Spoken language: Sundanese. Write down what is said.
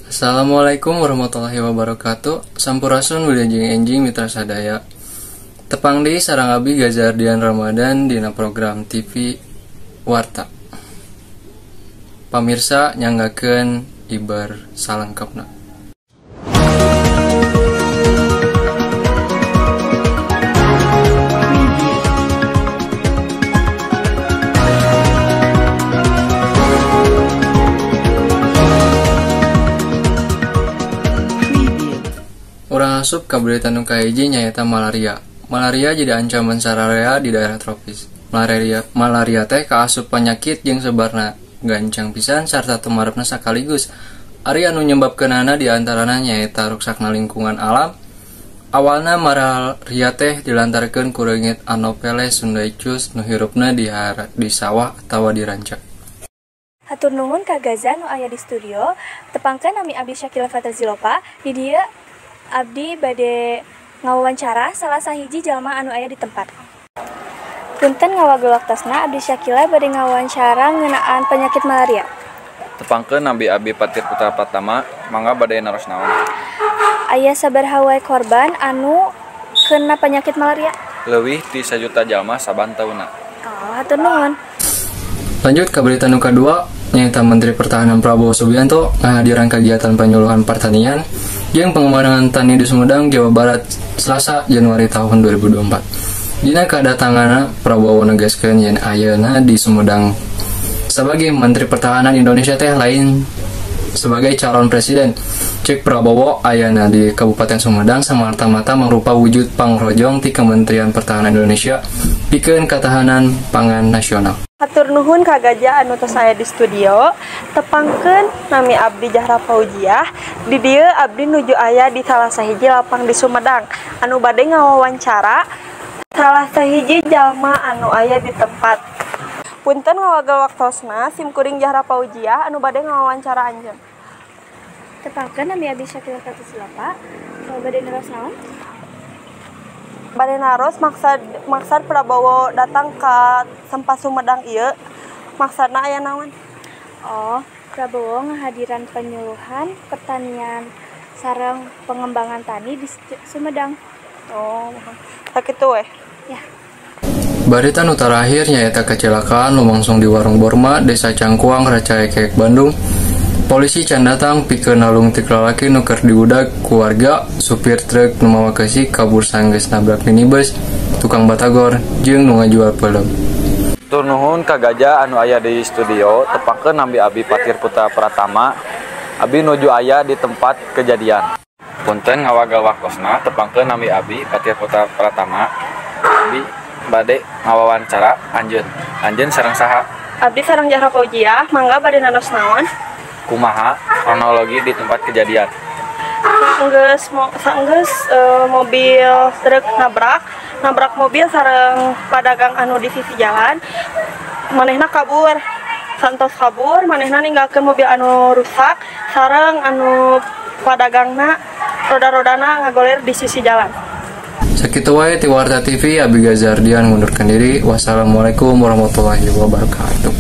Assalamualaikum warahmatullahi wabarakatuh. Sampurasun wilujeng enjing mitra sadaya. Tepang deui sareng abdi Gazardian Ramadan dina program TV Warta. Pamirsa nyanggakeun ibar salengkapna. Urang asup ka berita nu kahiji nyaeta malaria. Malaria jadi ancaman sararea di daerah tropis. Malaria teh kaasup penyakit jeung sebarna gancang pisan sarta tumarepna sakaligus. Ari anu nyebabkeunana di antarana nyaeta ruksakna lingkungan alam. Awalna malaria teh dilantarkeun ku reungit Anopheles sundaicus nu hirupna di sawah atawa di ranca. Hatur nuhun ka Gaza nu aya di studio. Tepangkeun nami abdi Syakila Fatazilopa. Di dieu abdi bade ngawawancara salah sahiji jalma anu aya di tempat. Punten ngawagel waktosna abdi Syakila bade ngawawancara ngeunaan penyakit malaria. Tepangkeun nabi abdi Patir Putra Pratama, mangga bade naros naon. Aya sabaraha wae korban anu kena penyakit malaria? Leuwih ti 1 juta jalma saban taunna. Oh, hatur nuhun. Lanjut ke berita nu kedua, nyaeta Menteri Pertahanan Prabowo Subianto ngahadiran kegiatan penyuluhan pertanian jeung pengembangan tani di Sumedang, Jawa Barat, Selasa Januari tahun 2024. Dina kedatanganna Prabowo negaskeun yen ayeuna di Sumedang sebagai Menteri Pertahanan Indonesia teh lain sebagai calon presiden. Cek Prabowo ayeuna di Kabupaten Sumedang samarta-marta mangrupa wujud pangrojong ti Kementerian Pertahanan Indonesia pikeun katahanan pangan nasional. Hatur nuhun ka Gajah anu tos aya di studio. Tepangkeun nami abdi Zahra Fauziah. Di dieu abdi nuju aya di salah sahiji lapang di Sumedang anu bade ngawawancara salah sahiji jalma anu aya di tempat. Punten ngawagel waktosna simkuring Zahra Fauziah anu bade ngawawancara anjeun. Tepangkeun nami abdi Syakila Fatazilopa. Bade naros naon? Bade naros maksad Prabowo datang ka Sempa Sumedang ieu maksadna aya naon? Oh, Prabowo ngahadiran penyuluhan pertanian sareng pengembangan tani di Sumedang. Oh, sakitu we. Ya. Berita nu terakhir nyaeta kecelakaan lumangsung di Warung Borma, Desa Cangkuang, Racaekek, Bandung. Polisi can datang pikeun nalung ti lalaki nu keur diudag ku warga. Supir truk nu mawa keusik kabur sanggeus nabrak minibus, tukang batagor jeung nu ngajual peulem. Tur nuhun ka Gajah anu aya di studio. Tepangkeun nabi abdi Patir Putra Pratama, abdi nuju aya di tempat kejadian. Punten ngawagel waktosna. Tepangkeun nabi abdi Patir Putra Pratama, abdi bade ngawawancara anjeun sareng saha? Abdi sareng Zahra Fauziah, mangga bade naros naon? Kumaha kronologi di tempat kejadian? Sanggeus mobil truk nabrak mobil sareng padagang anu di sisi jalan. Manehna kabur. Santos kabur, manehna ninggalkeun mobil anu rusak sareng anu padagangna roda-rodana ngagoler di sisi jalan. Sakitu wae ti Warta TV, abdi Gazardian ngundurkeun diri. Wassalamualaikum warahmatullahi wabarakatuh.